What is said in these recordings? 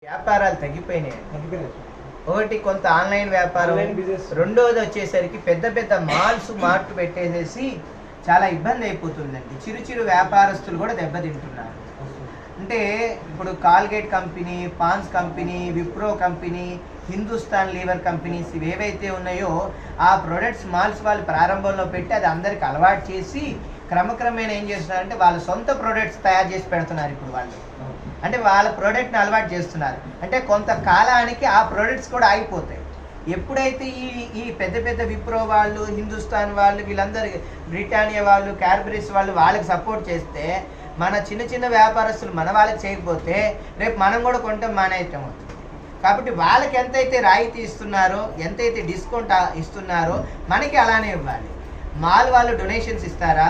వ్యాపారాలు తగ్గిపోయినాయి. ఒకటి కొంత ఆన్లైన్ వ్యాపారం, రెండోది వచ్చేసరికి పెద్ద పెద్ద మార్ట్ పెట్టేసేసి చాలా ఇబ్బంది అయిపోతుందండి. చిరు వ్యాపారస్తులు కూడా దెబ్బతింటున్నారు. అంటే ఇప్పుడు Colgate company, Pond's company, Wipro company, Hindustan Lever companies ఇవేవైతే ఉన్నాయో ఆ ప్రొడక్ట్స్ మాల్స్ వాళ్ళు ప్రారంభంలో పెట్టి అది అందరికి అలవాటు చేసి క్రమక్రమేణా ఏం చేస్తున్నారంటే వాళ్ళ సొంత ప్రొడక్ట్స్ తయారు చేసి పెడుతున్నారు. ఇప్పుడు వాళ్ళు అంటే వాళ్ళ ప్రోడక్ట్ని అలవాటు చేస్తున్నారు. అంటే కొంత కాలానికి ఆ ప్రోడక్ట్స్ కూడా ఆగిపోతాయి. ఎప్పుడైతే ఈ పెద్ద విప్రో వాళ్ళు, హిందుస్థాన్ వాళ్ళు, వీళ్ళందరూ బ్రిటానియా వాళ్ళు, క్యాడ్బరీస్ వాళ్ళు వాళ్ళకి సపోర్ట్ చేస్తే మన చిన్న వ్యాపారస్తులు మన వాళ్ళకి చేయకపోతే రేపు మనం కూడా కొంటాం మానేయటం అవుతుంది. కాబట్టి వాళ్ళకి ఎంతైతే రాయితీ ఇస్తున్నారో, ఎంతైతే డిస్కౌంట్ ఇస్తున్నారో మనకి అలానే ఇవ్వాలి. మాల్ వాళ్ళు డొనేషన్స్ ఇస్తారా?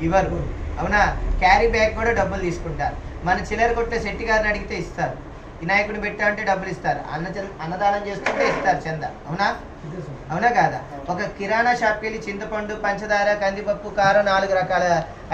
ఇవ్వరు. అవునా? క్యారీ బ్యాగ్ కూడా డబ్బులు తీసుకుంటారు. మన చిల్లర కొట్టే శెట్టి గారిని అడిగితే ఇస్తారు. వినాయకుడిని పెట్టా అంటే డబ్బులు ఇస్తారు. అన్నదానం చేస్తుంటే ఇస్తారు చందా. అవునా కాదా? ఒక కిరాణా షాప్కి వెళ్ళి చింతపండు, పంచదార, కందిపప్పు, కారం 4 రకాల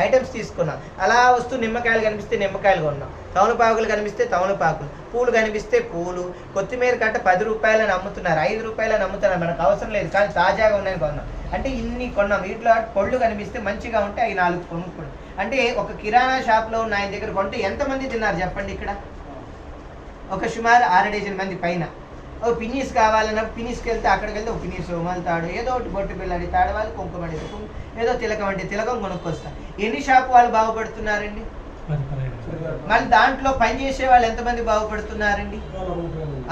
ఐటమ్స్ తీసుకున్నాం. అలా వస్తూ నిమ్మకాయలు కనిపిస్తే నిమ్మకాయలు కొన్నాం, తమలపాకులు కనిపిస్తే తమలపాకులు, పూలు కనిపిస్తే పూలు, కొత్తిమీర కట్ట 10 రూపాయలని అమ్ముతున్నారు, 5 రూపాయలని అమ్ముతున్నారు. మనకు అవసరం లేదు కానీ తాజాగా ఉన్నాయని కొన్నాం. అంటే ఇన్ని కొన్నాం. వీటిలో పళ్ళు కనిపిస్తే మంచిగా ఉంటే అవి 4 కొనుక్కున్నాం. అంటే ఒక కిరాణా షాప్లో ఉన్న ఆయన దగ్గర కొంటే ఎంతమంది తిన్నారు చెప్పండి? ఇక్కడ ఒక సుమారు 6 డజన్ మంది పైన. ఒక పినీస్ కావాలన్నప్పుడు పినీస్కి వెళ్తే అక్కడికి వెళ్తే ఒక పినీస్ మలుతాడు, ఏదో ఒకటి బొట్టు పిల్లడి తాడు, వాళ్ళు కుంకుమ ఏదో తిలకం అంటే తిలకం కొనుక్కొస్తారు. ఎన్ని షాపు వాళ్ళు బాగుపడుతున్నారండి? మళ్ళీ దాంట్లో పనిచేసే వాళ్ళు ఎంతమంది బాగుపడుతున్నారండి?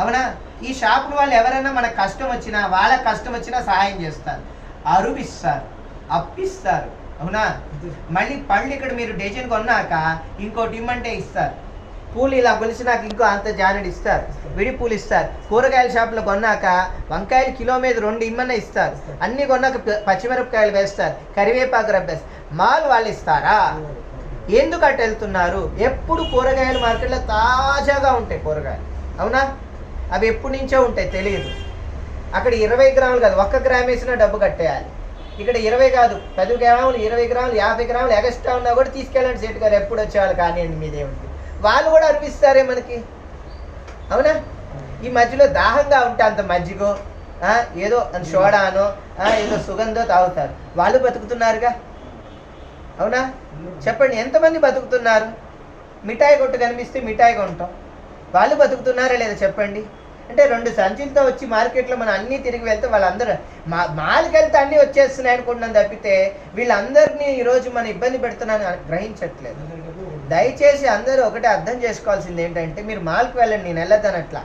అవునా? ఈ షాపుల వాళ్ళు ఎవరైనా మనకు కష్టం వచ్చినా, వాళ్ళకి కష్టం వచ్చినా సహాయం చేస్తారు, అరువిస్తారు, అప్పిస్తారు. అవునా? మళ్ళీ పళ్ళు ఇక్కడ మీరు డజన్ కొన్నాక ఇంకోటి ఇమ్మంటే ఇస్తారు. పూలు ఇలా కొలిసినాక ఇంకో అంత జానెడు ఇస్తారు, విడి పూలు ఇస్తారు. కూరగాయల షాపులో కొన్నాక వంకాయలు కిలో మీద 2 ఇమ్మన్నా ఇస్తారు. అన్నీ కొన్నాక పచ్చిమిరపకాయలు వేస్తారు, కరివేపాకు రబ్బేస్తారు. మాల్ వాళ్ళు ఇస్తారా? ఎందుకు అటు వెళ్తున్నారు? ఎప్పుడు కూరగాయలు మార్కెట్లో తాజాగా ఉంటాయి కూరగాయలు. అవునా? అవి ఎప్పటి నుంచో ఉంటాయి, తెలియదు. అక్కడ 20 గ్రాములు కాదు, 1 గ్రామ్ వేసినా డబ్బు కట్టేయాలి. ఇక్కడ 20 కాదు, 10 గ్రాములు, 20 గ్రాములు, 50 గ్రాములు ఎక్స్ట్రా ఉన్నా కూడా తీసుకెళ్ళండి సేటు గారు, ఎప్పుడు వచ్చేవాళ్ళు కానివ్వండి మీదేమిటి. వాళ్ళు కూడా అనిపిస్తారే మనకి. అవునా? ఈ మధ్యలో దాహంగా ఉంటే అంత మజ్జిగో ఏదో సోడానో ఏదో సుగంధో తాగుతారు. వాళ్ళు బతుకుతున్నారుగా. అవునా? చెప్పండి, ఎంతమంది బతుకుతున్నారు? మిఠాయి కొట్టు కనిపిస్తే మిఠాయి కొంటాం. వాళ్ళు బతుకుతున్నారా లేదా చెప్పండి? అంటే 2 సంచులతో వచ్చి మార్కెట్లో మనం అన్నీ తిరిగి వెళ్తే వాళ్ళందరూ మాల్కి వెళ్తే అన్నీ వచ్చేస్తున్నాయి అనుకుంటున్నాను తప్పితే వీళ్ళందరినీ ఈరోజు మనం ఇబ్బంది పెడుతున్నాను గ్రహించట్లేదు. దయచేసి అందరూ ఒకటే అర్థం చేసుకోవాల్సింది ఏంటంటే, మీరు మాల్కి వెళ్ళండి, నేను వెళ్ళొద్దనట్లా.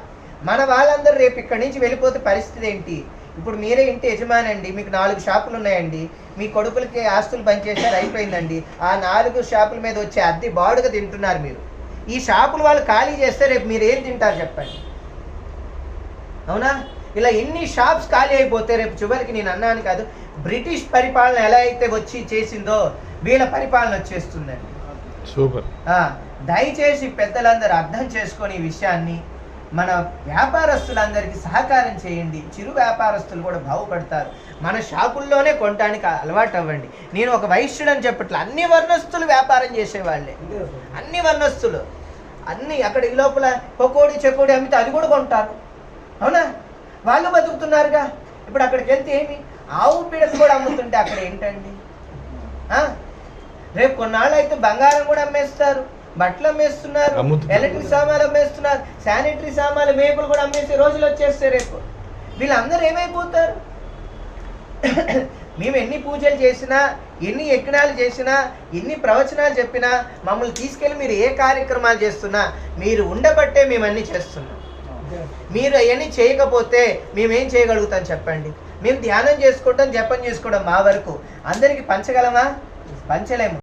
మన వాళ్ళందరూ రేపు ఇక్కడి నుంచి వెళ్ళిపోతే పరిస్థితి ఏంటి? ఇప్పుడు మీరే ఇంటి యజమాని అండి, మీకు 4 షాపులు ఉన్నాయండి, మీ కొడుకులకి ఆస్తులు పనిచేశారు, అయిపోయిందండి. ఆ 4 షాపుల మీద వచ్చే అద్దె బాడుగా తింటున్నారు మీరు. ఈ షాపులు వాళ్ళు ఖాళీ చేస్తే రేపు మీరు ఏం తింటారు చెప్పండి? అవునా? ఇలా ఎన్ని షాప్స్ ఖాళీ అయిపోతే రేపు చివరికి, నేను అన్నాను కాదు, బ్రిటిష్ పరిపాలన ఎలా అయితే వచ్చి చేసిందో వీళ్ళ పరిపాలన వచ్చేస్తుందండి. సూపర్. దయచేసి పెద్దలందరూ అర్థం చేసుకొని ఈ విషయాన్ని మన వ్యాపారస్తులందరికీ సహకారం చేయండి. చిరు వ్యాపారస్తులు కూడా బాగుపడతారు. మన షాపుల్లోనే కొనడానికి అలవాటు అవ్వండి. నేను ఒక వైశ్యుడు అని చెప్పట్లే, అన్ని వర్ణస్తులు వ్యాపారం చేసేవాళ్ళే, అన్ని వర్ణస్తులు, అన్ని. అక్కడ ఈ లోపల పకోడీ చెకోడీ అమ్మితే అది కూడా కొంటారు. అవునా? వాళ్ళు బతుకుతున్నారుగా. ఇప్పుడు అక్కడికి వెళ్తే ఏమి ఆవు పీడలు కూడా అమ్ముతుంటే అక్కడ ఏంటండి? రేపు కొన్నాళ్ళు అయితే బంగారం కూడా అమ్మేస్తారు, బట్టలు అమ్మేస్తున్నారు, ఎలక్ట్రిక్ సామాన్లు అమ్మేస్తున్నారు, శానిటరీ సామాన్లు, మేపులు కూడా అమ్మేసే రోజులు వచ్చేస్తాయి రేపు. వీళ్ళందరూ ఏమైపోతారు? మేము ఎన్ని పూజలు చేసినా, ఎన్ని యజ్ఞాలు చేసినా, ఎన్ని ప్రవచనాలు చెప్పినా, మమ్మల్ని తీసుకెళ్ళి మీరు ఏ కార్యక్రమాలు చేస్తున్నా మీరు ఉండబట్టే మేము అన్నీ చేస్తున్నాం. మీరు అవన్నీ చేయకపోతే మేమేం చేయగలుగుతాం చెప్పండి? మేము ధ్యానం చేసుకుంటాం, జపం చేసుకోవడం మా వరకు. అందరికీ పంచగలమా? పంచలేము.